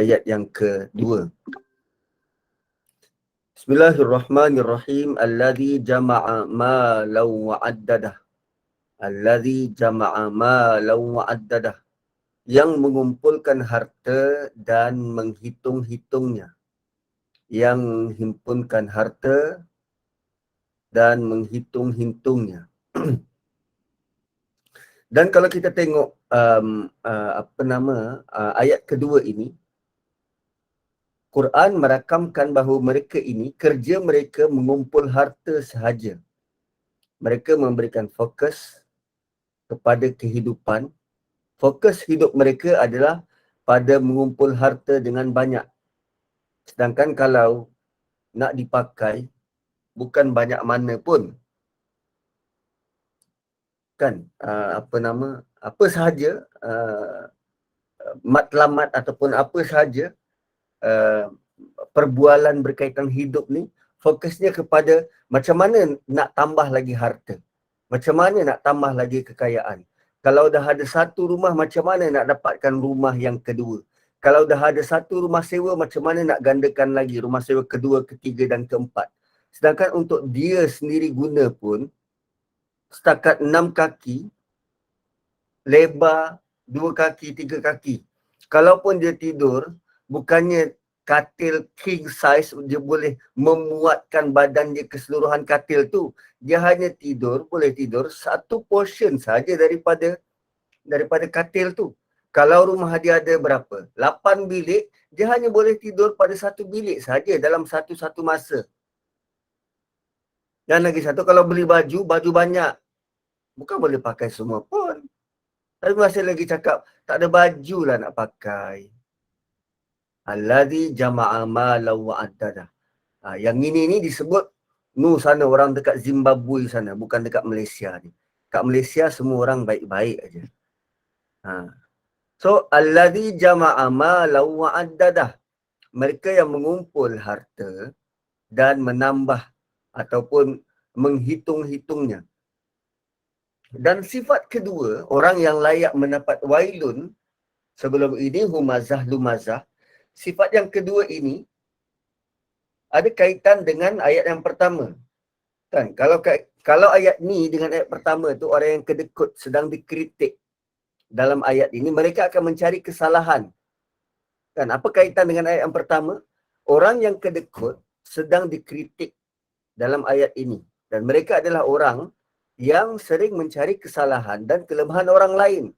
ayat yang kedua. Bismillahirrahmanirrahim. Alladhi jama'a malan wa addadah. Alladhi jama'a malan wa addadah. Yang mengumpulkan harta dan menghitung-hitungnya. Yang menghimpunkan harta dan menghitung-hitungnya. Dan kalau kita tengok ayat kedua ini, Quran merakamkan bahawa mereka ini, kerja mereka mengumpul harta sahaja. Mereka memberikan fokus kepada kehidupan. Fokus hidup mereka adalah pada mengumpul harta dengan banyak. Sedangkan kalau nak dipakai, bukan banyak mana pun. Kan, apa sahaja, matlamat ataupun apa sahaja perbualan berkaitan hidup ni, fokusnya kepada macam mana nak tambah lagi harta. Macam mana nak tambah lagi kekayaan. Kalau dah ada satu rumah, macam mana nak dapatkan rumah yang kedua. Kalau dah ada satu rumah sewa, macam mana nak gandakan lagi rumah sewa kedua, ketiga dan keempat. Sedangkan untuk dia sendiri guna pun, setakat 6 kaki, lebar 2 kaki, 3 kaki. Kalaupun dia tidur, bukannya katil king size dia boleh memuatkan badan dia keseluruhan katil tu. Dia hanya boleh tidur satu portion saja daripada katil tu. Kalau rumah dia ada berapa? 8 bilik, dia hanya boleh tidur pada satu bilik saja dalam satu masa. Dan lagi satu, kalau beli baju banyak. Bukan boleh pakai semua pun. Tapi masih lagi cakap, tak ada baju lah nak pakai. Alladhi jama'a malan wa addadah. Yang ini disebut sana orang dekat Zimbabwe sana, bukan dekat Malaysia ni. Kat Malaysia semua orang baik-baik aja. So alladhi jama'a malan wa addadah. Mereka yang mengumpul harta dan menambah ataupun menghitung-hitungnya. Dan sifat kedua, orang yang layak mendapat wailun, sebelum ini humazah lumazah. Sifat yang kedua ini ada kaitan dengan ayat yang pertama. Kan, kalau ayat ni dengan ayat pertama tu, orang yang kedekut sedang dikritik dalam ayat ini, mereka akan mencari kesalahan. Kan, apa kaitan dengan ayat yang pertama? Orang yang kedekut sedang dikritik dalam ayat ini. Dan mereka adalah orang yang sering mencari kesalahan dan kelemahan orang lain.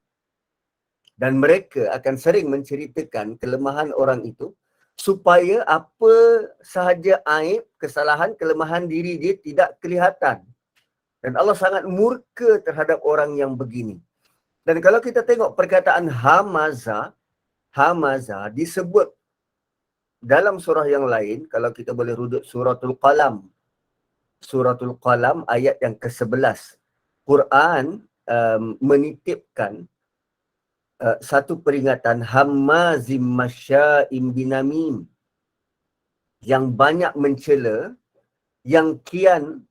Dan mereka akan sering menceritakan kelemahan orang itu supaya apa sahaja aib, kesalahan, kelemahan diri dia tidak kelihatan. Dan Allah sangat murka terhadap orang yang begini. Dan kalau kita tengok perkataan hamaza disebut dalam surah yang lain, kalau kita boleh rujuk suratul qalam. Suratul qalam ayat yang ke-11. Quran menitipkan satu peringatan hammazim masya'im binamim, yang banyak mencela, yang kian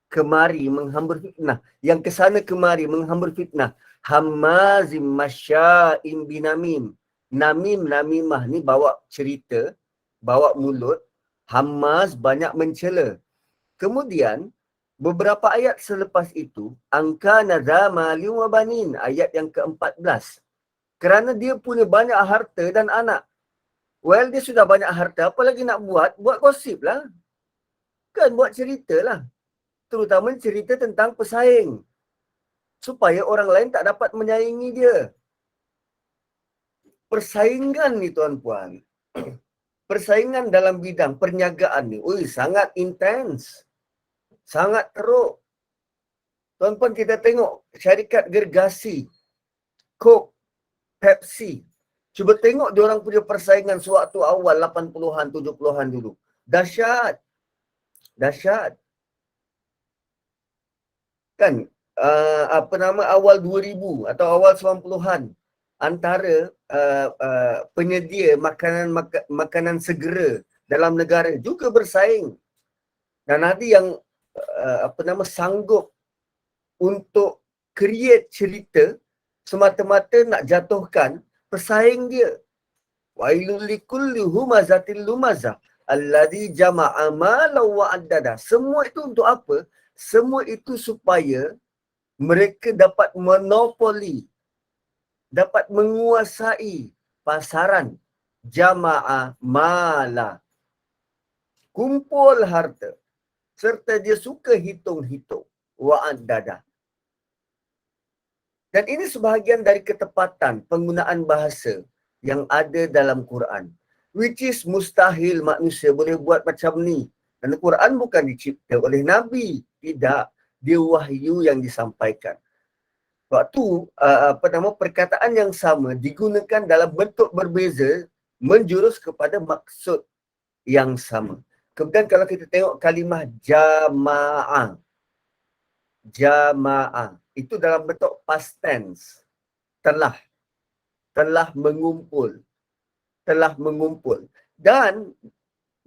kemari menghambur fitnah, yang kesana kemari menghambur fitnah. Hammazim masya'im binamim. Namimah ni bawa cerita, bawa mulut. Hammaz banyak mencela. Kemudian beberapa ayat selepas itu, angka nadza mali wa banin, ayat yang ke-14. Kerana dia punya banyak harta dan anak. Well, dia sudah banyak harta, apa lagi nak buat? Buat gosip lah. Kan, buat cerita lah. Terutama cerita tentang pesaing. Supaya orang lain tak dapat menyaingi dia. Persaingan ni tuan-puan. Persaingan dalam bidang perniagaan ni, sangat intens. Sangat teruk. Tuan-tuan, kita tengok syarikat gergasi, Coke, Pepsi. Cuba tengok diorang punya persaingan sewaktu awal 80-an, 70-an dulu. Dahsyat. Dahsyat. Kan, awal 2000 atau awal 90-an. Antara penyedia makanan segera dalam negara juga bersaing. Dan ada yang sanggup untuk create cerita semata-mata nak jatuhkan pesaing dia. Wailul likulli humazatil lumazah alladzi jama'a malan wa addada. Semua itu untuk apa? Semua itu supaya mereka dapat monopoli, dapat menguasai pasaran. Jama'a mala, kumpul harta, serta dia suka hitung-hitung. Wa addada. Dan ini sebahagian dari ketepatan penggunaan bahasa yang ada dalam Quran. Which is mustahil manusia boleh buat macam ni. Kerana Quran bukan dicipta oleh Nabi. Tidak. Dia wahyu yang disampaikan. Waktu perkataan yang sama digunakan dalam bentuk berbeza menjurus kepada maksud yang sama. Kemudian kalau kita tengok kalimah jama'ah. Jama'ah. Itu dalam bentuk past tense. Telah mengumpul. Telah mengumpul. Dan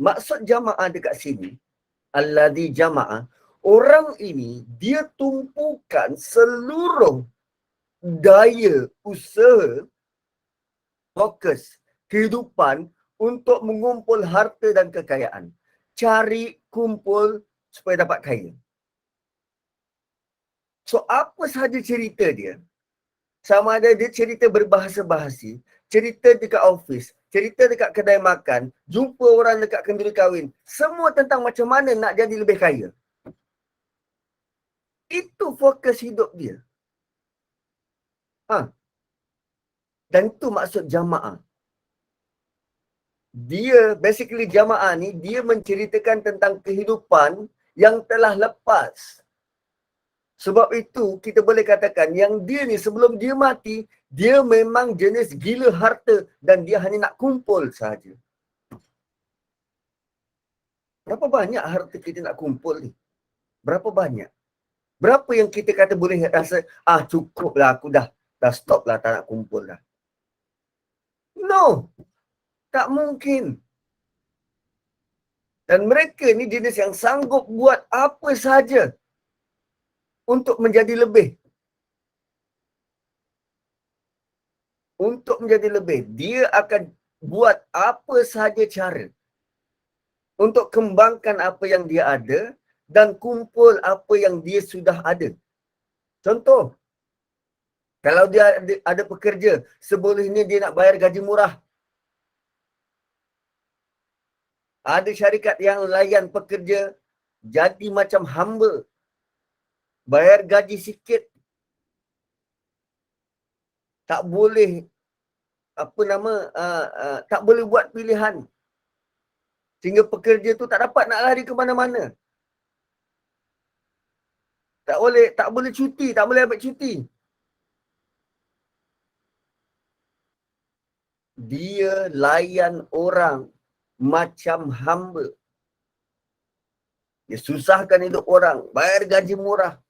maksud jama'ah dekat sini, alladhi jama'ah, orang ini dia tumpukan seluruh daya, usaha, fokus, kehidupan untuk mengumpul harta dan kekayaan. Cari, kumpul supaya dapat kaya. So, apa sahaja cerita dia, sama ada dia cerita berbahasa bahasi, cerita dekat office, cerita dekat kedai makan, jumpa orang dekat kenduri kahwin, semua tentang macam mana nak jadi lebih kaya. Itu fokus hidup dia. Dan itu maksud jama'ah. Dia, basically jama'ah ni, dia menceritakan tentang kehidupan yang telah lepas. Sebab itu, kita boleh katakan yang dia ni sebelum dia mati, dia memang jenis gila harta dan dia hanya nak kumpul sahaja. Berapa banyak harta kita nak kumpul ni? Berapa banyak? Berapa yang kita kata boleh rasa, cukup lah aku dah stop lah, tak nak kumpul dah. No, tak mungkin. Dan mereka ni jenis yang sanggup buat apa sahaja untuk menjadi lebih. Untuk menjadi lebih. Dia akan buat apa sahaja cara untuk kembangkan apa yang dia ada dan kumpul apa yang dia sudah ada. Contoh, kalau dia ada pekerja, sebelumnya dia nak bayar gaji murah. Ada syarikat yang layan pekerja jadi macam hamba. Bayar gaji sikit. Tak boleh, tak boleh buat pilihan. Sehingga pekerja tu tak dapat nak lari ke mana-mana. Tak boleh cuti, tak boleh ambil cuti. Dia layan orang macam hamba. Dia susahkan hidup orang, bayar gaji murah.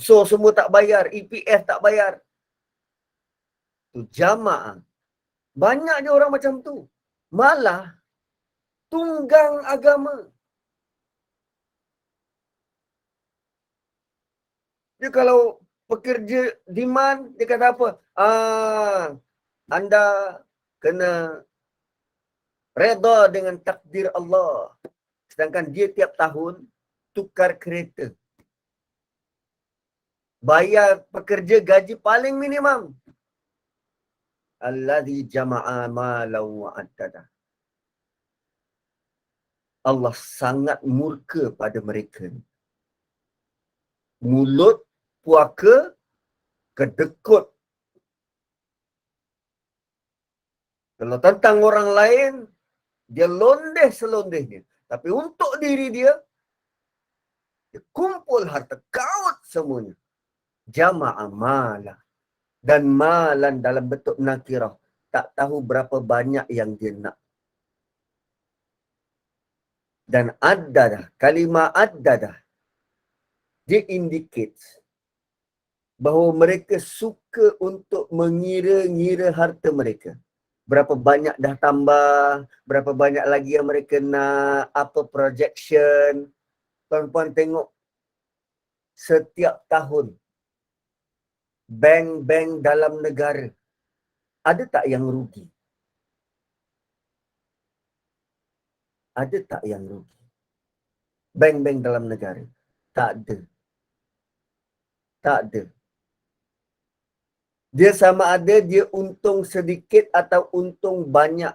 So semua tak bayar, EPF tak bayar. Tu jama'ah. Banyak je orang macam tu. Malah tunggang agama. Dia kalau pekerja demand, dia kata apa? Anda kena reda dengan takdir Allah. Sedangkan dia tiap tahun tukar kereta. Bayar pekerja gaji paling minimum. Alladhi jama'a malan wa addada. Allah sangat murka pada mereka. Mulut, puaka, kedekut. Kalau tentang orang lain, dia londeh selondehnya. Tapi untuk diri dia, dia kumpul harta, kaut semuanya. Jama'a malah. Dan malan dalam bentuk nakirah. Tak tahu berapa banyak yang dia nak. Dan addadah, kalimah addadah, dia indicates bahawa mereka suka untuk mengira-ngira harta mereka. Berapa banyak dah tambah, berapa banyak lagi yang mereka nak, apa projection. Tuan-tuan tengok, setiap tahun, bank-bank dalam negara Ada tak yang rugi? Ada tak yang rugi? Bank-bank dalam negara? Tak ada. Tak ada. Dia sama ada dia untung sedikit atau untung banyak.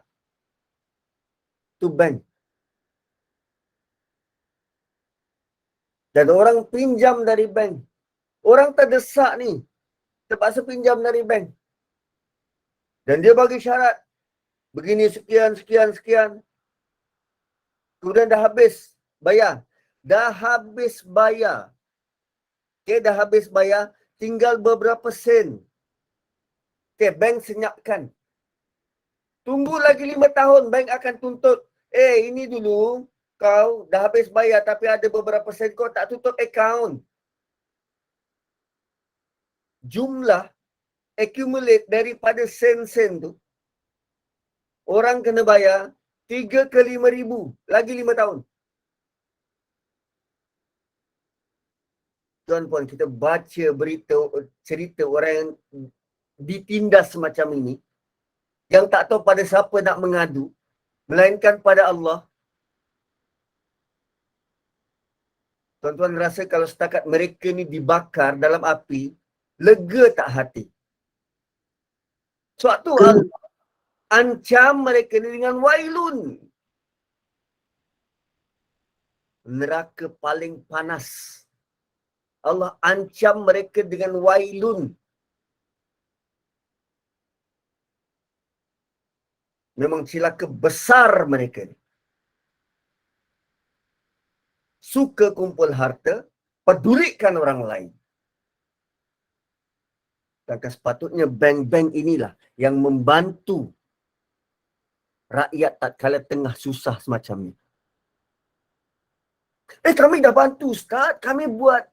Tu bank. Dan orang pinjam dari bank. Orang terdesak ni. Terpaksa pinjam dari bank. Dan dia bagi syarat. Begini sekian, sekian, sekian. Kemudian dah habis bayar. Dah habis bayar. Okay, dah habis bayar. Tinggal beberapa sen. Okay, bank senyapkan. Tunggu lagi 5 tahun, bank akan tuntut. Ini dulu, kau dah habis bayar tapi ada beberapa sen kau tak tutup akaun. Jumlah accumulate daripada sen-sen tu, orang kena bayar 3 ke 5 ribu. Lagi 5 tahun. Tuan-puan, kita baca berita, cerita orang yang ditindas semacam ini, yang tak tahu pada siapa nak mengadu, melainkan pada Allah. Tuan-tuan rasa kalau setakat mereka ni dibakar dalam api, lega tak hati? Sebab tu Allah ancam mereka ni dengan wailun. Neraka paling panas. Allah ancam mereka dengan wailun. Memang celaka besar mereka ni. Suka kumpul harta, pedulikan orang lain. Dan sepatutnya bank-bank inilah yang membantu rakyat tatkala tengah susah semacam ni. Kami dah bantu Ustaz. Kami buat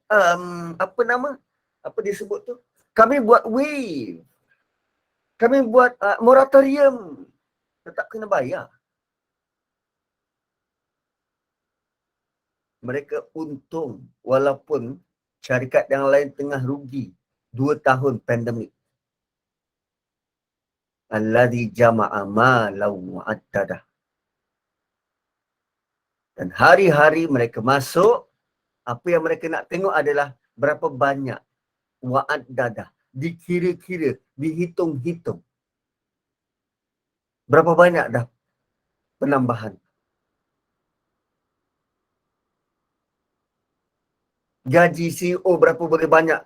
apa nama? Apa dia sebut tu? Kami buat wave. Kami buat moratorium. Tetap kena bayar. Mereka untung walaupun syarikat yang lain tengah rugi 2 tahun pandemik. Alladhi jama'a malau wa'addadah. Dan hari-hari mereka masuk, apa yang mereka nak tengok adalah berapa banyak wa'addadah. Dikira-kira, dihitung-hitung. Berapa banyak dah penambahan. Gaji CEO berapa boleh banyak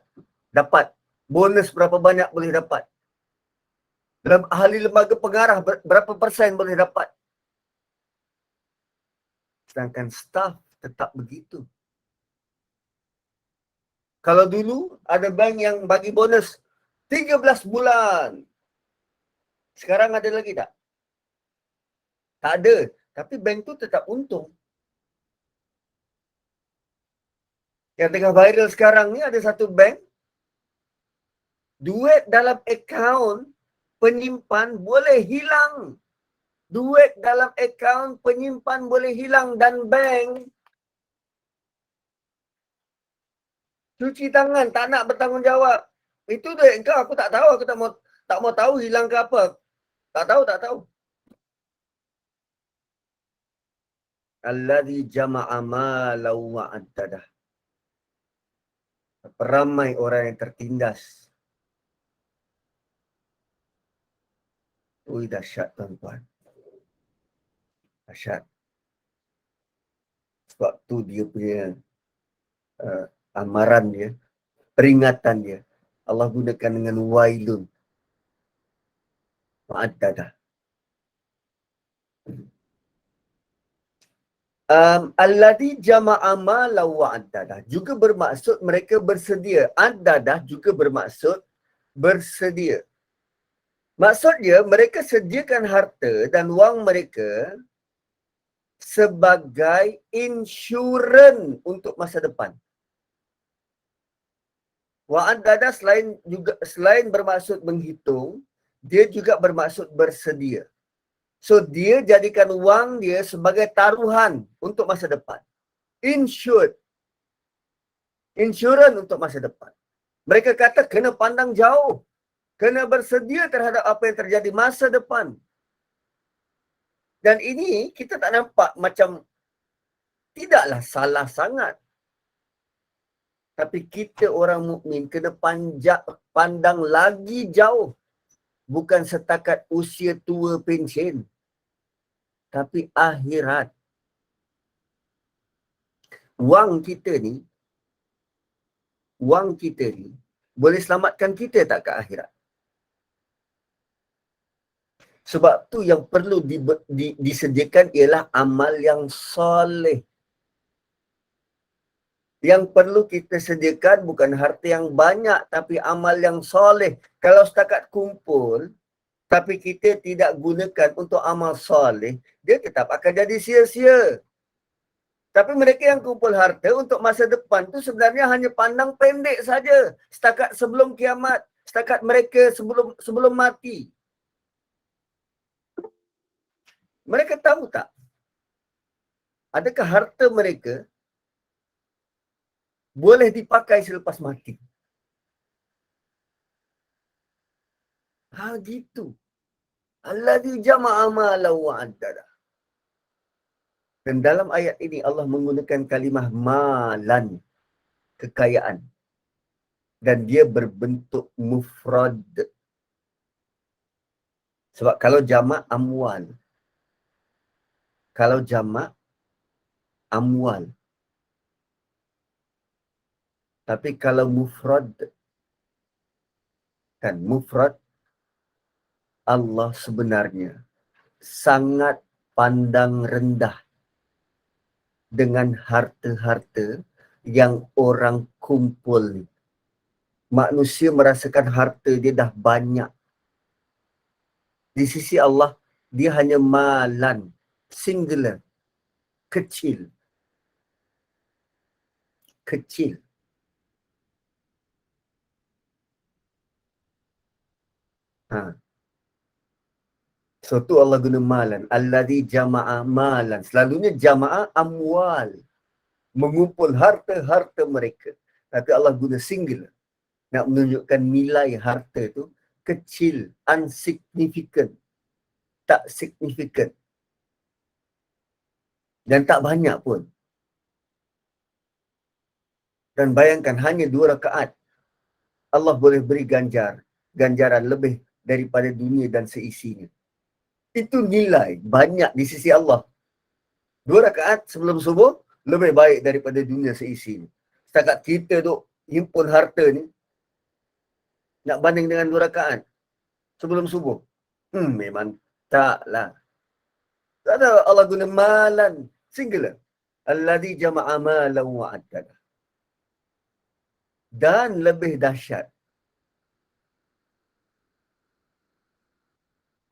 dapat. Bonus berapa banyak boleh dapat. Dalam ahli lembaga pengarah berapa persen boleh dapat. Sedangkan staf tetap begitu. Kalau dulu ada bank yang bagi bonus 13 bulan. Sekarang ada lagi tak? Tak ada. Tapi bank tu tetap untung. Yang tengah viral sekarang ni ada satu bank, duit dalam akaun penyimpan boleh hilang. Duit dalam akaun penyimpan boleh hilang dan bank cuci tangan, tak nak bertanggungjawab. Itu duit engkau, aku tak tahu, aku tak mau tahu hilang ke apa. Tak tahu. Alladhi jama'a malau wa'addadah. Ramai orang yang tertindas. Ui, dahsyat tuan-tuan. Dahsyat. Sebab tu dia punya amaran dia, peringatan dia. Allah gunakan dengan wailun. Wa'addadah. Alladhi jama'a malau wa'addadah. Juga bermaksud mereka bersedia. Addadah juga bermaksud bersedia. Maksudnya mereka sediakan harta dan wang mereka sebagai insurans untuk masa depan. Wa'addadah selain bermaksud menghitung, dia juga bermaksud bersedia. So dia jadikan wang dia sebagai taruhan untuk masa depan. Insurans untuk masa depan. Mereka kata kena pandang jauh. Kena bersedia terhadap apa yang terjadi masa depan. Dan ini kita tak nampak macam tidaklah salah sangat. Tapi kita orang mukmin kena pandang lagi jauh. Bukan setakat usia tua pension. Tapi akhirat. Wang kita ni boleh selamatkan kita tak ke akhirat? Sebab tu yang perlu disediakan ialah amal yang soleh. Yang perlu kita sediakan bukan harta yang banyak, tapi amal yang soleh. Kalau setakat kumpul, tapi kita tidak gunakan untuk amal soleh, dia tetap akan jadi sia-sia. Tapi mereka yang kumpul harta untuk masa depan tu sebenarnya hanya pandang pendek saja. Setakat sebelum kiamat, setakat mereka sebelum mati. Mereka tahu tak? Adakah harta mereka boleh dipakai selepas mati? Gitu. Alladzi jama'a malan wa 'addada. Dan dalam ayat ini Allah menggunakan kalimah malan, kekayaan. Dan dia berbentuk mufrad. Sebab kalau jamak amwal. Kalau jamak amwal. Tapi kalau mufrad, kan mufrad, Allah sebenarnya sangat pandang rendah dengan harta-harta yang orang kumpul ni. Manusia merasakan harta dia dah banyak. Di sisi Allah, dia hanya malan, singular, kecil. Kecil. So tu Allah guna malan. Alladzi jama'a malan. Selalunya jama'a amwal. Mengumpul harta-harta mereka. Tapi Allah guna singular. Nak menunjukkan nilai harta tu kecil, unsignificant. Tak signifikan. Dan tak banyak pun. Dan bayangkan hanya 2 rakaat. Allah boleh beri ganjaran lebih daripada dunia dan seisinya. Itu nilai banyak di sisi Allah. 2 rakaat sebelum subuh lebih baik daripada dunia seisinya. Setakat kita duk himpun harta ni, nak banding dengan 2 rakaat sebelum subuh. Memang taklah. Tak ada, Allah guna malan, singular. Alladzi jama'a malan wa 'addada. Dan lebih dahsyat,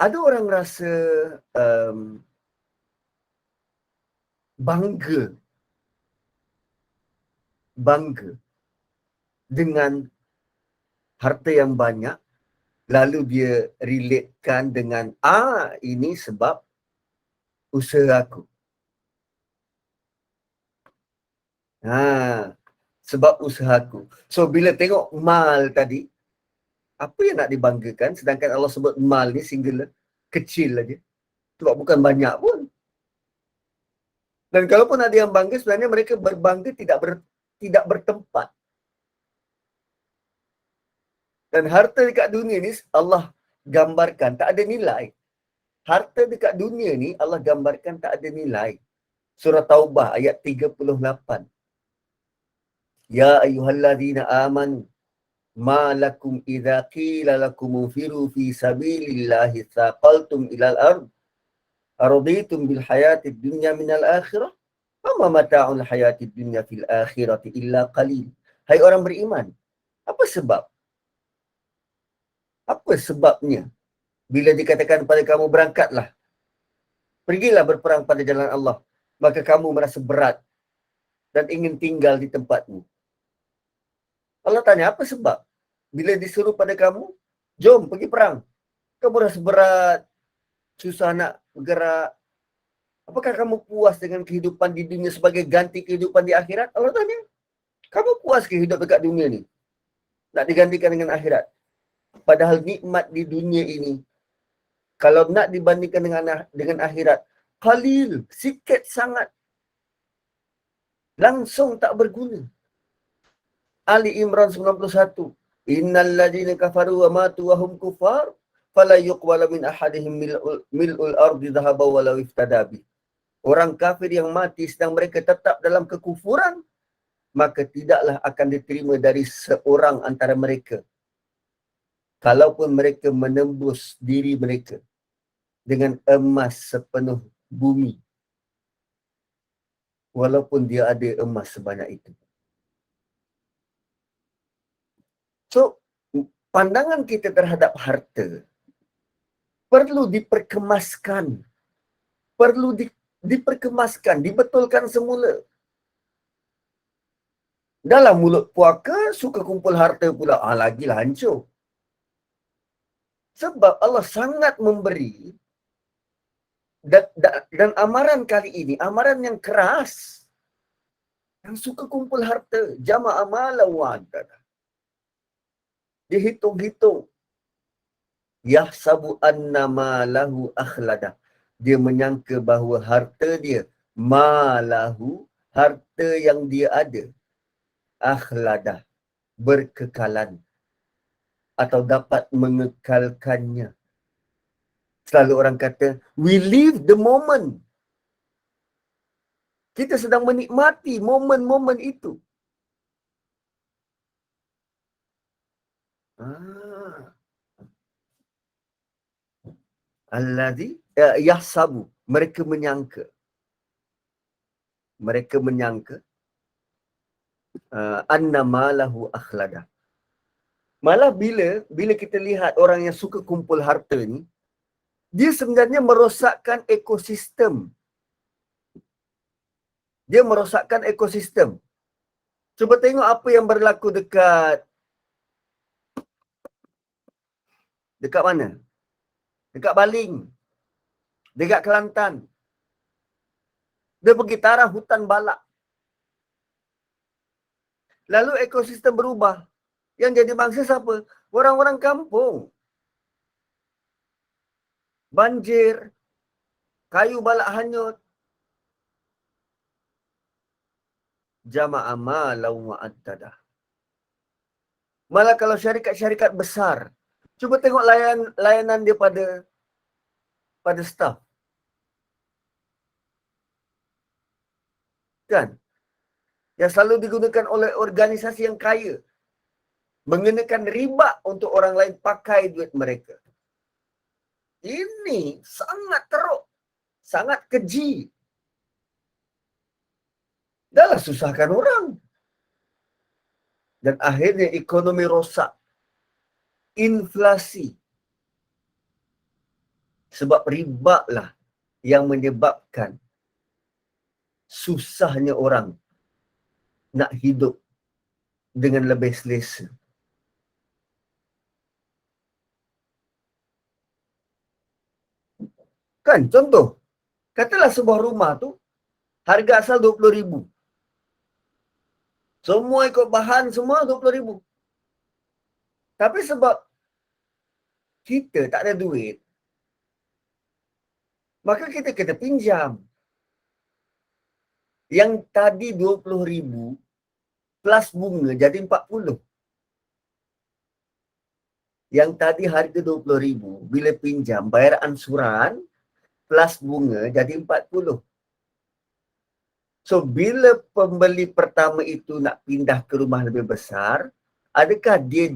ada orang rasa bangga dengan harta yang banyak, lalu dia relatekan dengan ini sebab usaha aku. Sebab usaha aku. So bila tengok mal tadi, apa yang nak dibanggakan, sedangkan Allah sebut mal ni singular, kecil aja. Sebab bukan banyak pun. Dan kalaupun ada yang bangga, sebenarnya mereka berbangga tidak bertempat. Dan harta dekat dunia ni Allah gambarkan tak ada nilai. Harta dekat dunia ni Allah gambarkan tak ada nilai. Surah Taubah ayat 38. Ya ayyuhalladzina amanu ma lakum idza qila lakum unfiru fi sabilillahi thaqaltum ilal ard araditum bil hayatid dunya minal akhirah fama mata'ul hayatid dunya fil akhirati illa qalil. Hai orang beriman, apa sebab? Apa sebabnya bila dikatakan pada kamu berangkatlah, pergilah berperang pada jalan Allah, maka kamu merasa berat dan ingin tinggal di tempatmu? Allah tanya, apa sebab? Bila disuruh pada kamu, jom pergi perang, kamu rasa berat, susah nak bergerak. Apakah kamu puas dengan kehidupan di dunia sebagai ganti kehidupan di akhirat? Allah tanya, kamu puas ke hidup dekat dunia ni? Nak digantikan dengan akhirat? Padahal nikmat di dunia ini, kalau nak dibandingkan dengan akhirat, qalil, sikit sangat. Langsung tak berguna. Ali Imran 91. Innal ladzina kafaru wa matu wa hum kufar fala yuqbala min ahadihim mil'ul ardi dhahaba walau iftada bi. Orang kafir yang mati sedang mereka tetap dalam kekufuran, maka tidaklah akan diterima dari seorang antara mereka kalaupun mereka menembus diri mereka dengan emas sepenuh bumi, walaupun dia ada emas sebanyak itu. So, pandangan kita terhadap harta perlu diperkemaskan. Perlu diperkemaskan, dibetulkan semula. Dalam mulut puaka, suka kumpul harta pula. Lagilah hancur. Sebab Allah sangat memberi, dan amaran kali ini, amaran yang keras. Yang suka kumpul harta, jama'a mala wa'adada. Dihitung-hitung. Yahsabu anna malahu akhlada. Dia menyangka bahawa harta dia, malahu, harta yang dia ada, akhlada, berkekalan, atau dapat mengekalkannya. Selalu orang kata, we live the moment. Kita sedang menikmati momen-momen itu. Allazi yahsabu, mereka menyangka. Mereka menyangka anna malahu akhlada. Malah bila kita lihat orang yang suka kumpul harta ni, dia sebenarnya merosakkan ekosistem. Dia merosakkan ekosistem. Cuba tengok apa yang berlaku dekat mana? Dekat Baling. Dekat Kelantan. Dia pergi tarah hutan balak. Lalu ekosistem berubah. Yang jadi bangsa siapa? Orang-orang kampung. Banjir. Kayu balak hanyut. Jama'a malau wa'addadah. Malah kalau syarikat-syarikat besar, cuba tengok layanan dia pada staf. Kan? Yang selalu digunakan oleh organisasi yang kaya. Mengenakan riba untuk orang lain pakai duit mereka. Ini sangat teruk. Sangat keji. Dahlah susahkan orang. Dan akhirnya ekonomi rosak. Inflasi. Sebab riba lah yang menyebabkan susahnya orang nak hidup dengan lebih selesa. Kan contoh, katalah sebuah rumah tu harga asal 20,000. Semua ikut bahan semua 20,000. Tapi sebab kita tak ada duit, maka kita kena pinjam. Yang tadi 20,000 plus bunga jadi 40. Yang tadi harga 20,000, bila pinjam bayar ansuran plus bunga jadi 40. So bila pembeli pertama itu nak pindah ke rumah lebih besar, adakah dia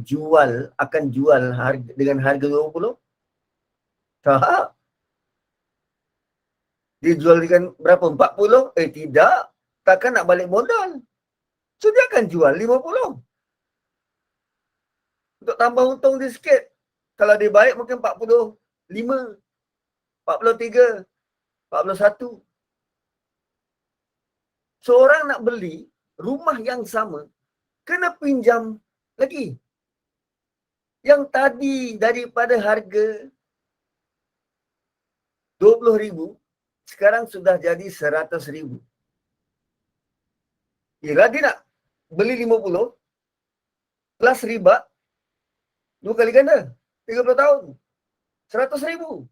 akan jual dengan harga 20? Tak. Dia jual dengan berapa? 40? Tidak. Takkan nak balik modal. So dia akan jual 50. Untuk tambah untung dia sikit. Kalau dia baik mungkin 45, 43, 41. Seorang nak beli rumah yang sama, kena pinjam lagi. Yang tadi daripada harga 20,000, sekarang sudah jadi 100,000. Yelah dia nak beli 50 plus riba, 2 kali ganda. 30 tahun. 100,000.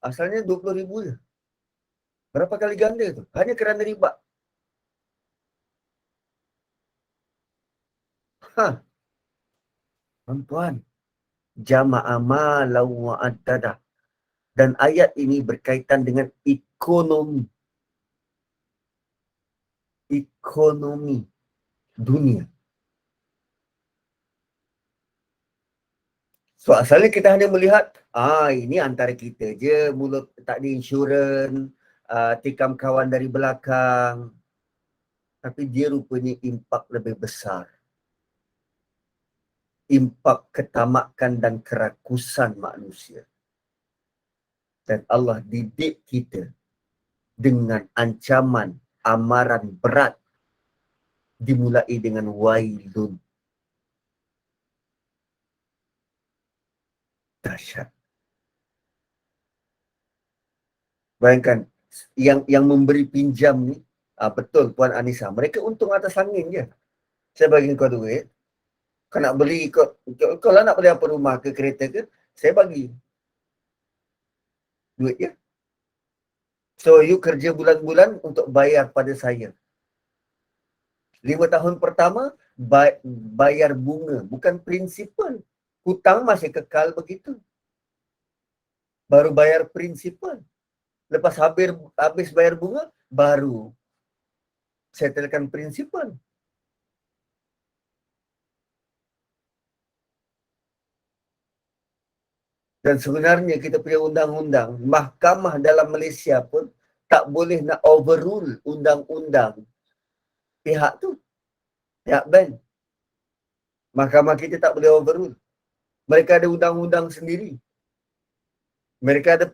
Asalnya 20,000 je. Berapa kali ganda tu? Hanya kerana riba. Tuan-tuan, jama'a malau wa'addadah. Dan ayat ini berkaitan dengan ekonomi. Ekonomi dunia. So asalnya kita hanya melihat, ini antara kita je, mulut tak ada insurans, tikam kawan dari belakang. Tapi dia rupanya impak lebih besar. Impak ketamakan dan kerakusan manusia. Dan Allah didik kita dengan ancaman, amaran berat. Dimulai dengan wailun. Dahsyat. Bayangkan, yang memberi pinjam ni, betul Puan Anissa, mereka untung atas angin je. Saya bagi kau duit, kau nak beli, kau lah nak beli apa rumah ke kereta ke, saya bagi duit je. So you kerja bulan-bulan untuk bayar pada saya. 5 tahun pertama bayar bunga, bukan prinsipal. Hutang masih kekal begitu. Baru bayar prinsipal. Lepas habis bayar bunga, baru settlekan prinsipal. Dan sebenarnya kita punya undang-undang, mahkamah dalam Malaysia pun tak boleh nak overrule undang-undang pihak tu, pihak bank. Mahkamah kita tak boleh overrule. Mereka ada undang-undang sendiri. Mereka ada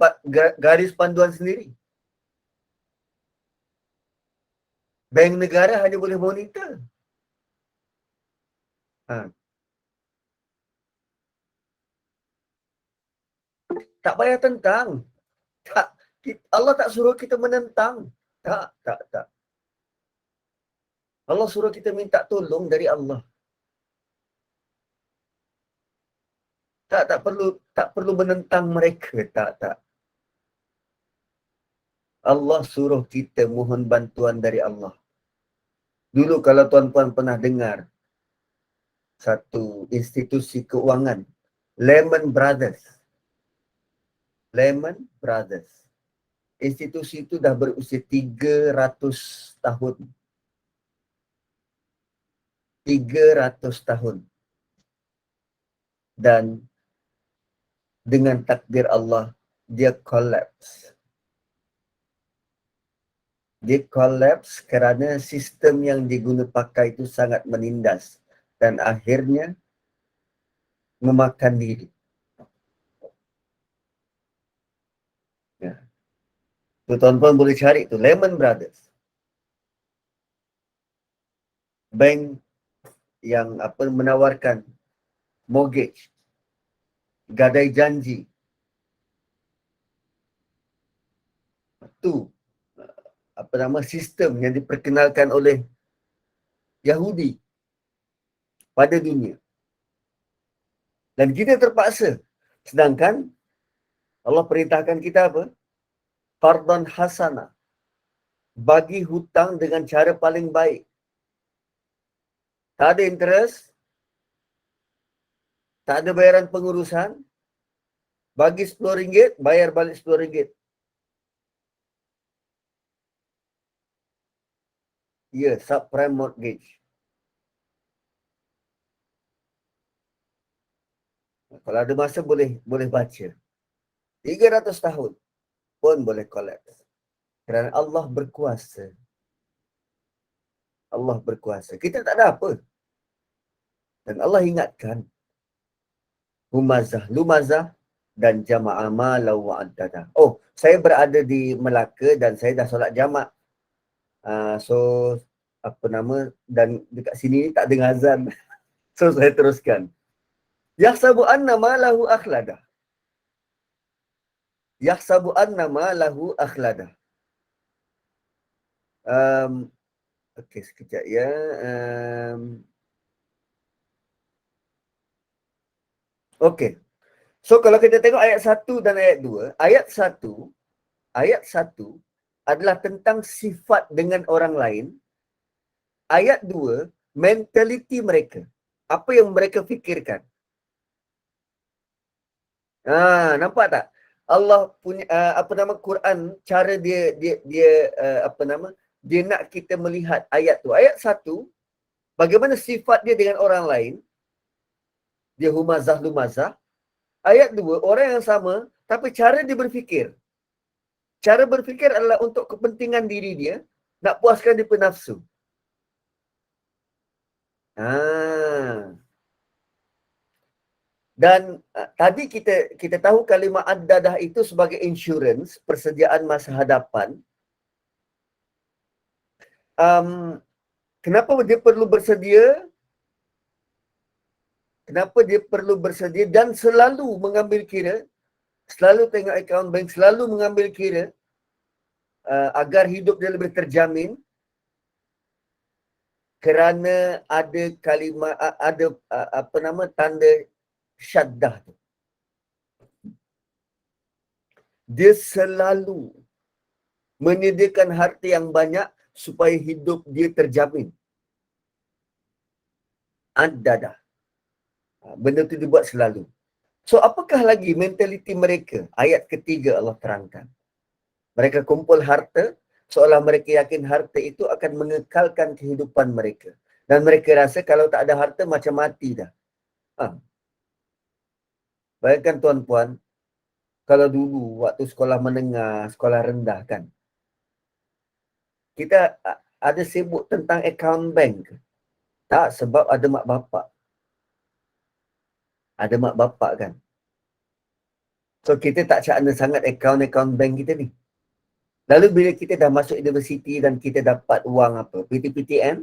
garis panduan sendiri. Bank negara hanya boleh monitor. Tak payah tentang. Tak, Allah tak suruh kita menentang. Tak. Allah suruh kita minta tolong dari Allah. Tak perlu menentang mereka. Tak. Allah suruh kita mohon bantuan dari Allah. Dulu kalau tuan-tuan pernah dengar satu institusi keuangan, Lehman Brothers. Institusi itu dah berusia 300 tahun. 300 tahun. Dan dengan takdir Allah, dia collapse. Dia collapse kerana sistem yang diguna pakai itu sangat menindas. Dan akhirnya memakan diri. Ya. Tuan-tuan boleh cari tu, Lehman Brothers. Bank yang menawarkan mortgage, gadai janji. Itu sistem yang diperkenalkan oleh Yahudi pada dunia. Dan kita terpaksa. Sedangkan Allah perintahkan kita apa? Qardan hasanah. Bagi hutang dengan cara paling baik. Tak ada interest. Tak ada bayaran pengurusan. Bagi RM10, bayar balik RM10. Ya, subprime mortgage. Kalau ada masa boleh baca. 300 tahun pun boleh collapse. Kerana Allah berkuasa. Allah berkuasa. Kita tak ada apa. Dan Allah ingatkan. Lumazah dan jama'ah malau wa'addadah. Oh, saya berada di Melaka dan saya dah solat jamak. So, dan dekat sini tak dengar azan. So, saya teruskan. Yahsabu anna malahu akhladah. Yahsabu anna malahu akhladah. Okey, sekejap ya. Okey. So kalau kita tengok ayat 1 dan ayat 2, ayat 1 adalah tentang sifat dengan orang lain. Ayat 2, mentaliti mereka. Apa yang mereka fikirkan. Nampak tak? Allah punya Quran, cara dia dia nak kita melihat ayat tu. Ayat 1, bagaimana sifat dia dengan orang lain. Dia humazah lumazah. Ayat 2, orang yang sama tapi cara dia berfikir. Cara berfikir adalah untuk kepentingan diri dia, nak puaskan dia punya nafsu. Dan tadi kita tahu kalimah ad-dadah itu sebagai insurance, persediaan masa hadapan. Kenapa dia perlu bersedia? Kenapa dia perlu bersedia dan selalu mengambil kira, selalu tengok akaun bank, selalu mengambil kira agar hidup dia lebih terjamin, kerana ada kalimah, ada tanda syaddah tu. Dia selalu menyediakan harta yang banyak supaya hidup dia terjamin. Ad-dadah. Benda tu dibuat selalu. So apakah lagi mentaliti mereka? Ayat ketiga Allah terangkan. Mereka kumpul harta, seolah mereka yakin harta itu akan mengekalkan kehidupan mereka. Dan mereka rasa kalau tak ada harta macam mati dah. Bayangkan tuan-puan, kalau dulu waktu sekolah menengah, sekolah rendah kan, kita ada sibuk tentang akaun bank ke? Tak, sebab ada mak bapak. Ada mak bapak kan. So kita tak cakna sangat akaun bank kita ni. Lalu bila kita dah masuk universiti dan kita dapat wang apa, PTPTN,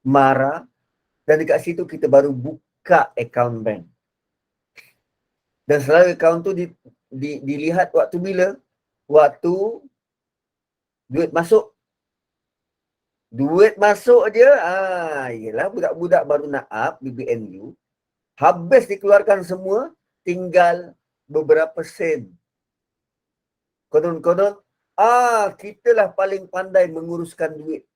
MARA, dan dekat situ kita baru buka akaun bank. Dan selalu akaun tu dilihat waktu bila? Waktu duit masuk. Duit masuk je, yelah budak-budak baru nak up BBNU. Habis dikeluarkan semua, tinggal beberapa sen. Konon-konon, kitalah paling pandai menguruskan duit.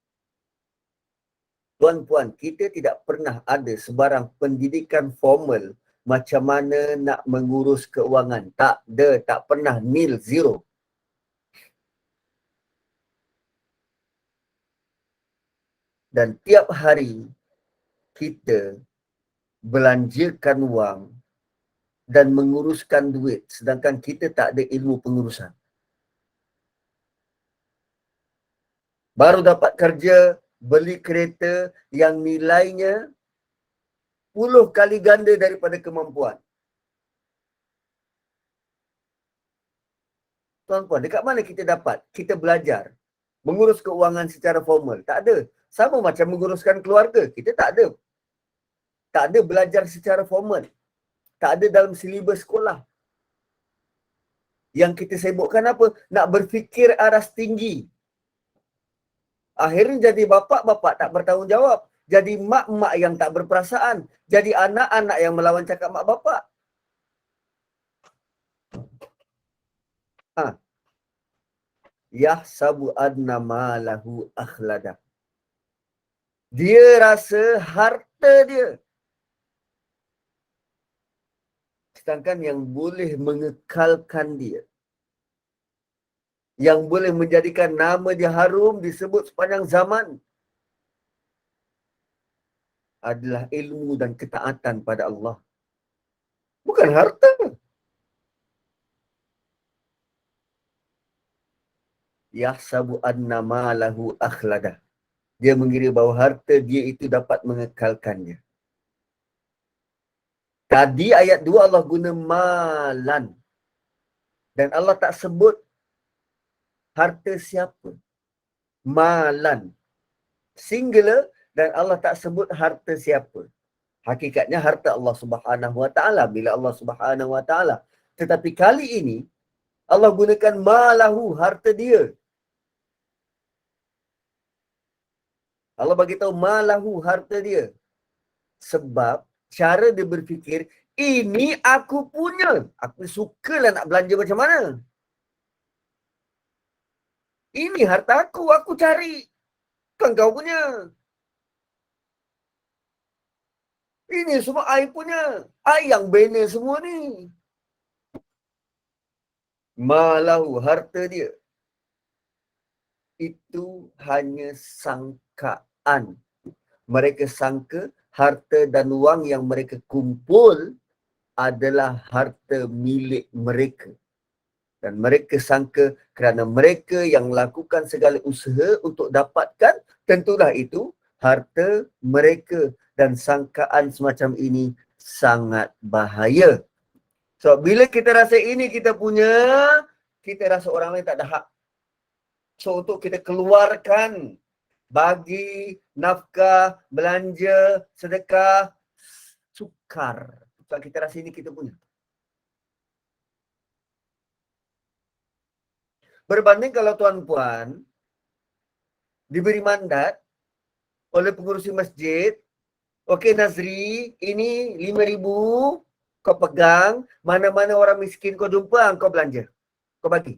Tuan-puan, kita tidak pernah ada sebarang pendidikan formal macam mana nak mengurus keuangan. Tak ada, tak pernah, nil, zero. Dan tiap hari kita belanjakan wang dan menguruskan duit, sedangkan kita tak ada ilmu pengurusan. Baru dapat kerja, beli kereta yang nilainya 10 kali ganda daripada kemampuan. Tuan-puan, dekat mana kita dapat? Kita belajar mengurus keuangan secara formal. Tak ada. Sama macam menguruskan keluarga. Kita tak ada. Tak ada belajar secara formal. Tak ada dalam silibus sekolah. Yang kita sibukkan apa? Nak berfikir aras tinggi. Akhirnya jadi bapak-bapak tak bertanggungjawab. Jadi mak-mak yang tak berperasaan. Jadi anak-anak yang melawan cakap mak bapak. Yahsabu adna malahu akhlada. Dia rasa harta dia. Sedangkan yang boleh mengekalkan dia, yang boleh menjadikan nama dia harum disebut sepanjang zaman, adalah ilmu dan ketaatan pada Allah. Bukan harta. Yahsabu anna malahu akhlada. Dia mengira bahawa harta dia itu dapat mengekalkannya. Tadi ayat 2 Allah guna malan. Dan Allah tak sebut harta siapa. Malan. Singular, dan Allah tak sebut harta siapa. Hakikatnya harta Allah Subhanahu Wa Taala bila Allah Subhanahu Wa Taala. Tetapi kali ini Allah gunakan malahu, harta dia. Allah bagi tahu malahu, harta dia. Sebab cara dia berfikir, Ini aku punya. Aku sukalah nak belanja macam mana. Ini harta aku cari. Bukan kau punya. Ini semua I punya. I yang banner semua ni. Malahu harta dia. Itu hanya sangkaan. Mereka sangka harta dan wang yang mereka kumpul adalah harta milik mereka. Dan mereka sangka kerana mereka yang lakukan segala usaha untuk dapatkan, tentulah itu harta mereka. Dan sangkaan semacam ini sangat bahaya. So, bila kita rasa ini kita punya, kita rasa orang lain tak ada hak. So, untuk kita keluarkan, bagi nafkah, belanja, sedekah, sukar. Sebab kita rasa ini kita punya. Berbanding kalau tuan-puan diberi mandat oleh pengurusi masjid, okey Nazri, ini 5,000 kau pegang, mana-mana orang miskin kau jumpa, kau belanja. Kau bagi.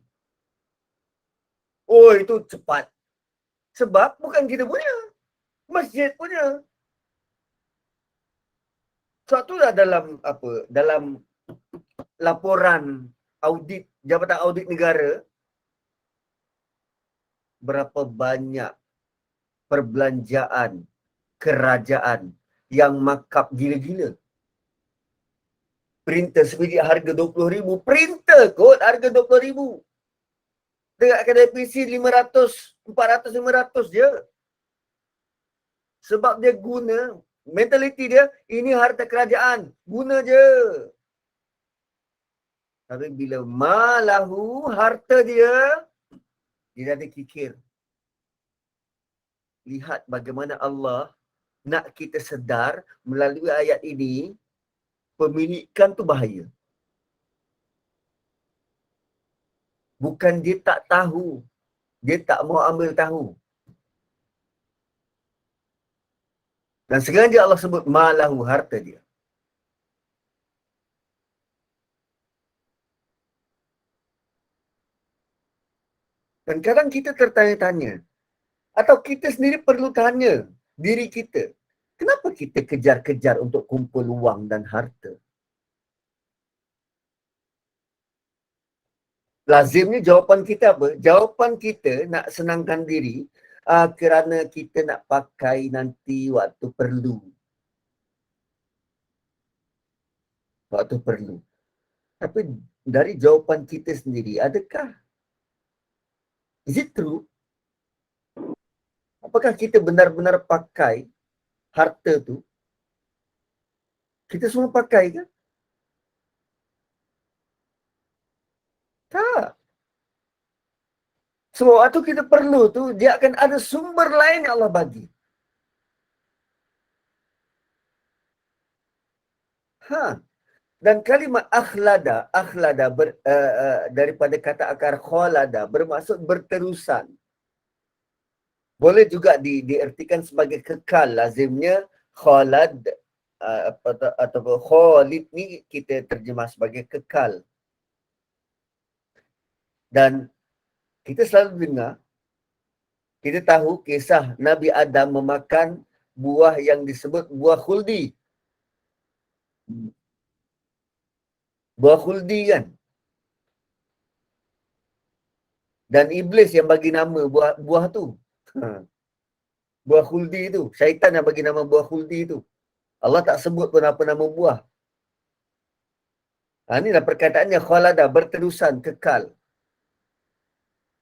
Oh, itu cepat. Sebab bukan kita punya. Masjid punya. Suatu dah dalam apa? Dalam laporan audit Jabatan Audit Negara, berapa banyak perbelanjaan kerajaan yang markup gila-gila. Printer sebiji harga 20,000. Printer kot harga 20,000. Dekat kedai PC 500, 400, 500 je. Sebab dia guna, mentaliti dia, ini harta kerajaan. Guna je. Tapi bila malahu harta dia, dia ada kikir. Lihat bagaimana Allah nak kita sedar melalui ayat ini, pemilikan tu bahaya. Bukan dia tak tahu. Dia tak mau ambil tahu. Dan sengaja Allah sebut malahu harta dia. Dan kadang kita tertanya-tanya, atau kita sendiri perlu tanya diri kita, kenapa kita kejar-kejar untuk kumpul wang dan harta? Lazimnya jawapan kita apa? Jawapan kita nak senangkan diri kerana kita nak pakai nanti waktu perlu. Waktu perlu. Tapi dari jawapan kita sendiri, adakah? Is it true? Apakah kita benar-benar pakai harta tu? Kita semua pakai ke? Tak. Sebab waktu kita perlu tu, dia akan ada sumber lain yang Allah bagi. Dan kalimat akhlada daripada kata akar kholada, bermaksud berterusan. Boleh juga diartikan sebagai kekal. Lazimnya kholad atau kholid ni kita terjemah sebagai kekal. Dan kita selalu dengar, kita tahu kisah Nabi Adam memakan buah yang disebut buah khuldi. Buah khuldi kan? Dan iblis yang bagi nama buah tu. Buah khuldi tu. Syaitan yang bagi nama buah khuldi tu. Allah tak sebut pun apa nama buah. Inilah perkataannya khalada, berterusan, kekal.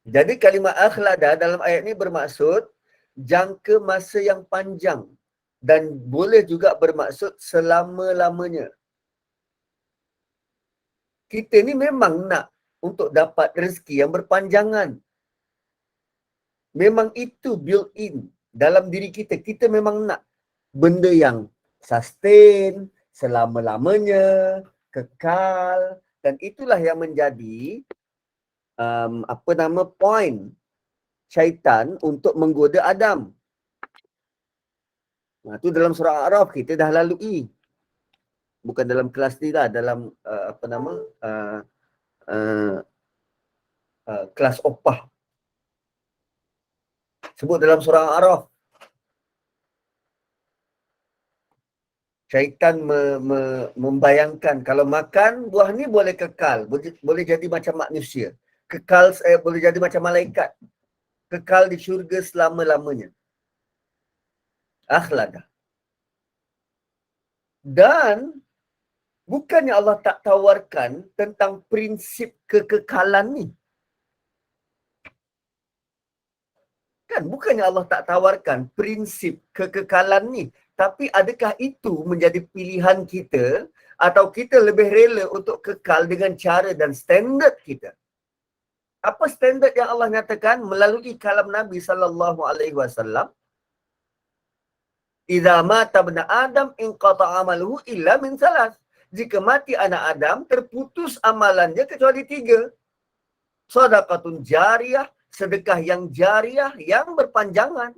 Jadi kalimat akhlada dalam ayat ini bermaksud jangka masa yang panjang. Dan boleh juga bermaksud selama-lamanya. Kita ni memang nak untuk dapat rezeki yang berpanjangan. Memang itu built in dalam diri kita. Kita memang nak benda yang sustain, selama-lamanya, kekal. Dan itulah yang menjadi point syaitan untuk menggoda Adam. Itu dalam surah A'raf kita dah lalui. bukan dalam kelas ni lah, dalam apa nama, uh, kelas opah. Sebut dalam surah Araf. Syaitan membayangkan kalau makan buah ni boleh kekal, boleh jadi macam manusia. Kekal, boleh jadi macam malaikat. Kekal di syurga selama-lamanya. Akhladah. Dan bukannya Allah tak tawarkan tentang prinsip kekekalan ni. Kan bukannya Allah tak tawarkan prinsip kekekalan ni. Tapi adakah itu menjadi pilihan kita atau kita lebih rela untuk kekal dengan cara dan standard kita? Apa standard yang Allah nyatakan melalui kalam Nabi SAW? Idza mata ibn Adam inqata amaluhu illa min salas. Jika mati anak Adam, terputus amalannya kecuali 3. Shadaqatun jariyah, sedekah yang jariyah, yang berpanjangan.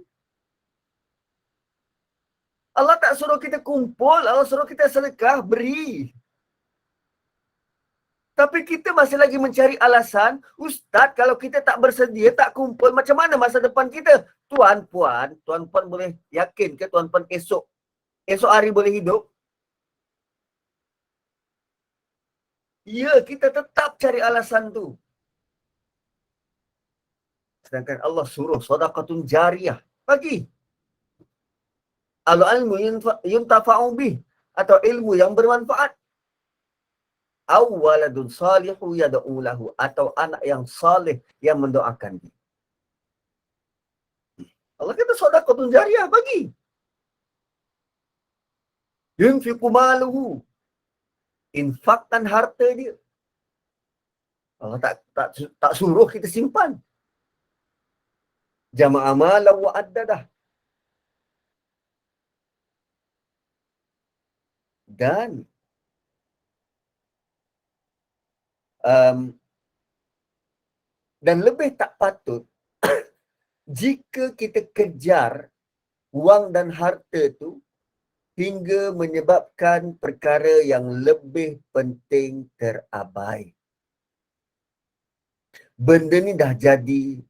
Allah tak suruh kita kumpul, Allah suruh kita sedekah, beri. Tapi kita masih lagi mencari alasan, Ustaz, kalau kita tak bersedia, tak kumpul, macam mana masa depan kita? Tuan puan boleh yakin ke tuan puan esok hari boleh hidup? Ya, kita tetap cari alasan tu. Sedangkan Allah suruh sedekahun jariyah. Bagi. Al-ilmu yuntafa'u bih, atau ilmu yang bermanfaat. Awaladun salihu yad'u lahu, atau anak yang saleh yang mendoakan dia. Allah kata sedekahun jariyah, bagi. Yunfiqu maluhu, infakkan harta dia. Allah tak suruh kita simpan. Jama'a malan wa addadah. Dan dan lebih tak patut jika kita kejar wang dan harta tu hingga menyebabkan perkara yang lebih penting terabai. Benda ni dah jadi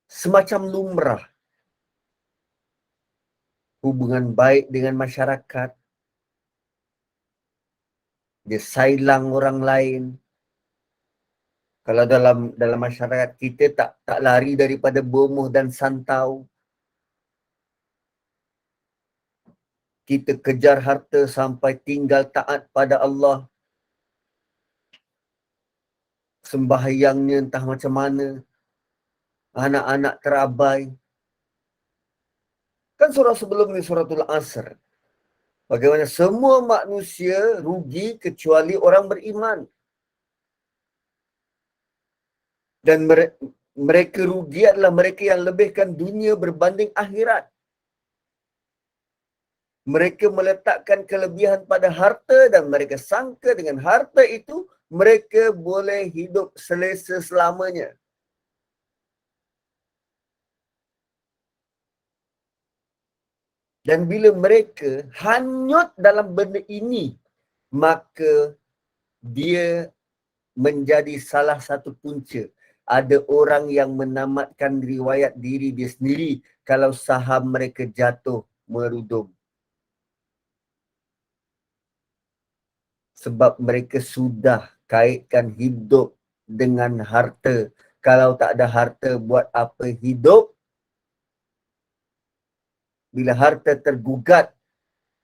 semacam lumrah. Hubungan baik dengan masyarakat, dia sailang orang lain. Kalau dalam masyarakat kita tak lari daripada bomoh dan santau. Kita kejar harta sampai tinggal taat pada Allah. Sembahyangnya entah macam mana. Anak-anak terabai. Kan surah sebelum ni, suratul Asr. Bagaimana semua manusia rugi kecuali orang beriman. Dan mereka rugi adalah mereka yang lebihkan dunia berbanding akhirat. Mereka meletakkan kelebihan pada harta dan mereka sangka dengan harta itu mereka boleh hidup selesa selamanya. Dan bila mereka hanyut dalam benda ini, maka dia menjadi salah satu punca. Ada orang yang menamatkan riwayat diri dia sendiri kalau saham mereka jatuh merudum. Sebab mereka sudah kaitkan hidup dengan harta. Kalau tak ada harta, buat apa hidup? Bila harta tergugat,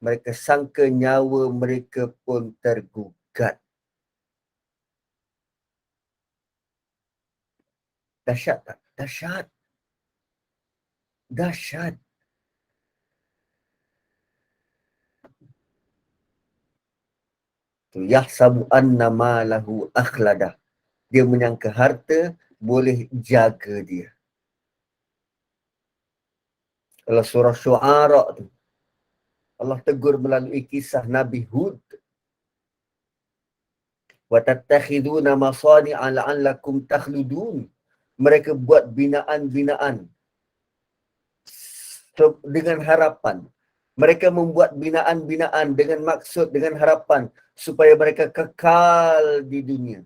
mereka sangka nyawa mereka pun tergugat. Dahsyat tak? Dahsyat. Dahsyat. Yahsabu anna malahu akhladah. Dia menyangka harta boleh jaga dia. Kalau surah Syu'ara tu, Allah tegur melalui kisah Nabi Hud. Wa tattakhiduna masani'a la'allakum takhludun. Mereka buat binaan-binaan dengan harapan Mereka membuat binaan-binaan dengan maksud, dengan harapan supaya mereka kekal di dunia.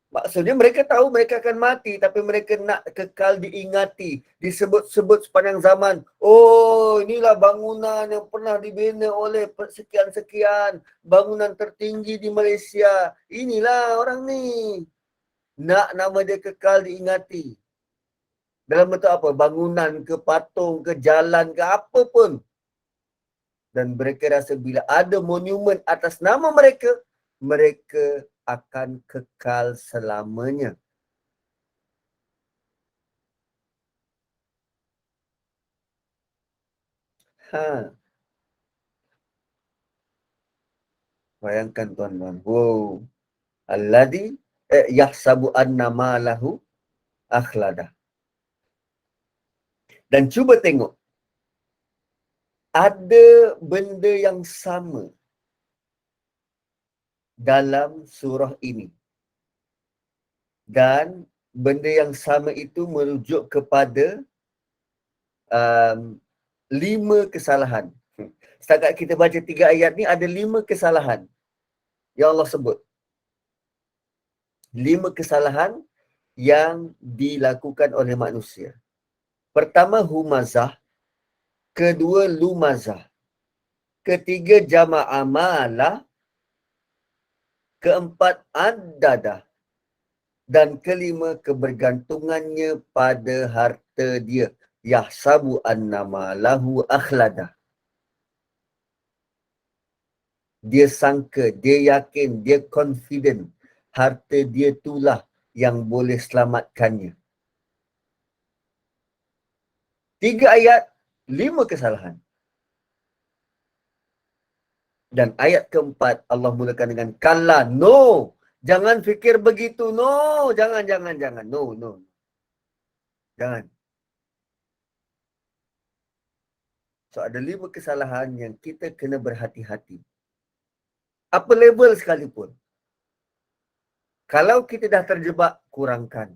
Maksudnya mereka tahu mereka akan mati, tapi mereka nak kekal diingati, disebut-sebut sepanjang zaman. Oh, inilah bangunan yang pernah dibina oleh sekian-sekian, bangunan tertinggi di Malaysia. Inilah orang ni. Nak nama dia kekal diingati. Dalam bentuk apa? Bangunan ke, patung ke, jalan ke, apa pun. Dan mereka rasa bila ada monumen atas nama mereka, mereka akan kekal selamanya. Bayangkan tuan-tuan. Wow. Alladhi yahsabu anna malahu akhlada. Dan cuba tengok. Ada benda yang sama dalam surah ini. Dan benda yang sama itu merujuk kepada 5 kesalahan. Setakat kita baca 3 ayat ni ada 5 kesalahan yang Allah sebut. 5 kesalahan yang dilakukan oleh manusia. Pertama, humazah. Kedua, lumazah. Ketiga, jama'a malah. Keempat, addadah. Dan kelima, kebergantungannya pada harta dia. Yahsabu annama lahu akhladah. Dia sangka, dia yakin, dia confident. Harta dia itulah yang boleh selamatkannya. 3 ayat, 5 kesalahan. Dan ayat keempat, Allah mulakan dengan kalla, no. Jangan fikir begitu, no. Jangan. No. Jangan. So, ada 5 kesalahan yang kita kena berhati-hati. Apa level sekalipun. Kalau kita dah terjebak, kurangkan.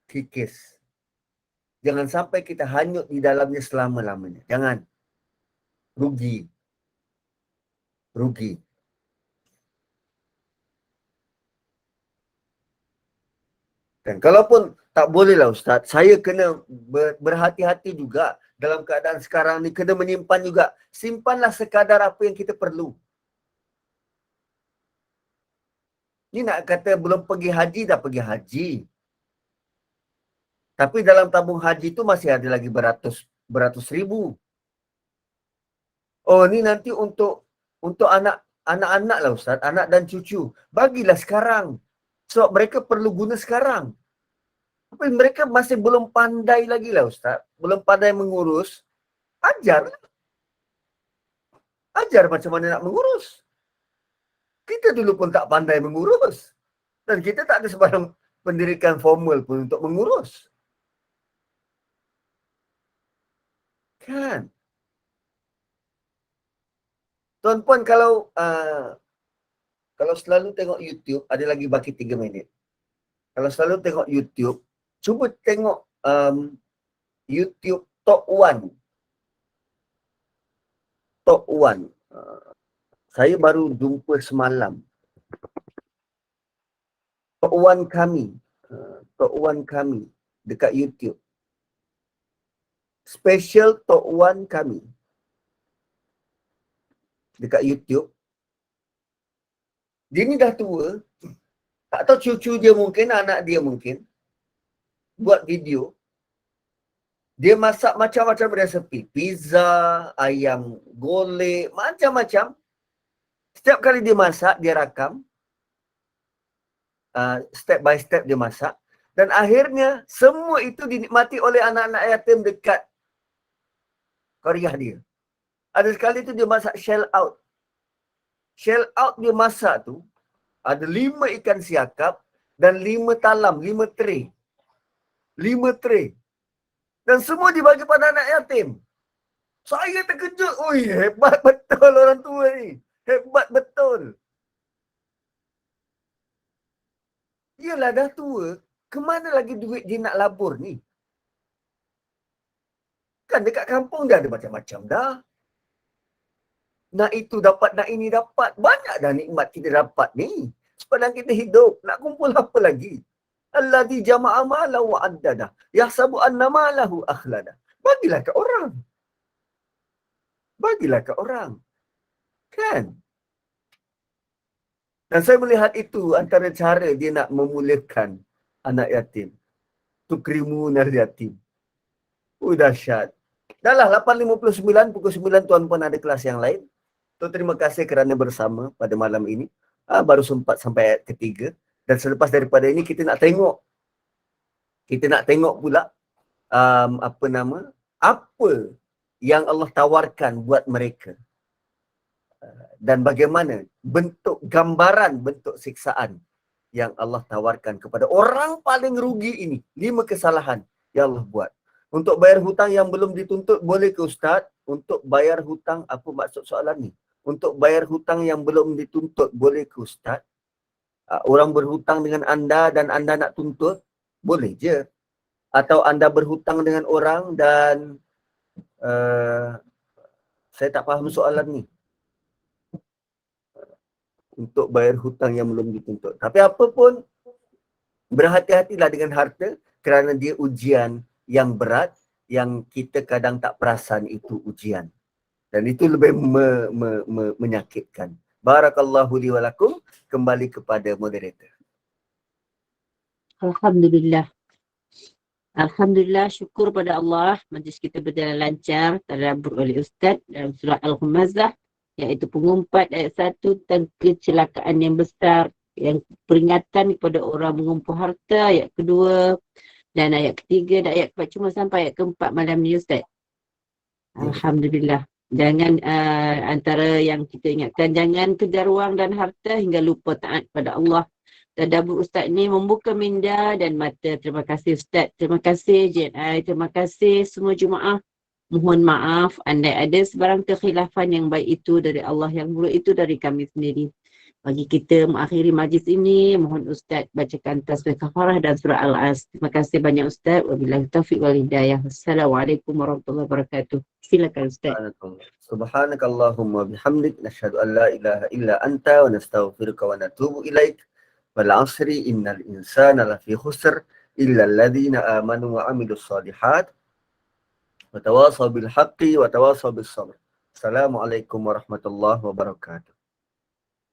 Kikis. Jangan sampai kita hanyut di dalamnya selama-lamanya. Jangan. Rugi. Dan kalaupun tak bolehlah Ustaz, saya kena berhati-hati juga dalam keadaan sekarang ni, kena menyimpan juga. Simpanlah sekadar apa yang kita perlu. Ni nak kata belum pergi haji, dah pergi haji. Tapi dalam tabung haji tu masih ada lagi beratus ribu. Oh, ni nanti untuk anak-anak lah Ustaz, anak dan cucu. Bagilah sekarang. Sebab mereka perlu guna sekarang. Tapi mereka masih belum pandai lagi lah Ustaz. Belum pandai mengurus. Ajar macam mana nak mengurus. Kita dulu pun tak pandai mengurus. Dan kita tak ada sebarang pendidikan formal pun untuk mengurus. Kan? Tuan-puan kalau selalu tengok YouTube, ada lagi baki 3 minit. Kalau selalu tengok YouTube, cuba tengok YouTube Top 1. Top 1. Saya baru jumpa semalam. Top 1 kami. Top 1 kami dekat YouTube. Special Top 1 kami dekat YouTube. Dia ni dah tua. Tak tahu cucu dia mungkin, anak dia mungkin. Buat video. Dia masak macam-macam resepi. Pizza, ayam golek, macam-macam. Setiap kali dia masak, dia rakam. Step by step dia masak. Dan akhirnya, semua itu dinikmati oleh anak-anak yatim dekat Korea dia. Ada sekali tu dia masak shell out. Shell out dia masak tu, ada 5 ikan siakap dan 5 talam, 5 tray. 5 tray. Dan semua dibagi pada anak yatim. Saya terkejut. Oi, hebat betul orang tua ni. Hebat betul. Yelah dah tua. Kemana lagi duit dia nak labur ni? Kan dekat kampung dah ada macam-macam dah. Nak itu dapat, nak ini dapat. Banyak dah nikmat kita dapat ni. Sepanjang kita hidup, nak kumpul apa lagi? Alladhi jama'a mala wa addada. Yahsabu anna malahu akhlada. Bagilah ke orang. Bagilah ke orang. Kan? Dan saya melihat itu antara cara dia nak memulakan anak yatim. Tukrimunal yatim. Dahsyat. Dah lah 8.59, pukul 9 tuan-puan ada kelas yang lain. So, terima kasih kerana bersama pada malam ini. Baru sempat sampai ayat ketiga. Dan selepas daripada ini kita nak tengok. Kita nak tengok pula apa yang Allah tawarkan buat mereka. Dan bagaimana bentuk gambaran bentuk siksaan yang Allah tawarkan kepada orang paling rugi ini. 5 kesalahan yang Allah buat. Untuk bayar hutang yang belum dituntut, boleh ke Ustaz? Untuk bayar hutang, apa maksud soalan ni? Untuk bayar hutang yang belum dituntut, boleh ke Ustaz? Orang berhutang dengan anda dan anda nak tuntut, boleh je. Atau anda berhutang dengan orang dan saya tak faham soalan ni. Untuk bayar hutang yang belum dituntut. Tapi apa pun, berhati-hatilah dengan harta kerana dia ujian yang berat yang kita kadang tak perasan itu ujian. Dan itu lebih menyakitkan. Barakallahu li wa lakum. Kembali kepada moderator. Alhamdulillah. Alhamdulillah, syukur pada Allah. Majlis kita berjalan lancar. Tadabbur oleh Ustaz dalam surah Al-Humazah, iaitu pengumpat ayat 1 tentang kecelakaan yang besar, yang peringatan kepada orang mengumpul harta, ayat kedua, dan ayat ketiga dan ayat keempat, cuma sampai ayat keempat malam ni Ustaz. Alhamdulillah. Jangan antara yang kita ingatkan, jangan kejar wang dan harta hingga lupa taat pada Allah. Tadabbur Ustaz ni membuka minda dan mata. Terima kasih Ustaz. Terima kasih JNI. Terima kasih semua Jumaah. Mohon maaf andai ada sebarang kekhilafan, yang baik itu dari Allah, yang buruk itu dari kami sendiri. Bagi kita mengakhiri majlis ini, mohon Ustaz bacakan tasbih kafarah dan surah Al-As. Terima kasih banyak Ustaz. Wabillahi taufiq wal hidayah. Assalamualaikum warahmatullahi wabarakatuh. Silakan Ustaz. Subhanakallahumma bihamdik, nashhadu an la ilaha illa anta wa nastaghfiruka wa natubu ilaik. Wal 'asri innal insana lafi khusr illa alladhina amanu wa 'amilus shalihat wa tawasaw bil haqqi wa tawasaw bis sabr. Assalamualaikum warahmatullahi wabarakatuh.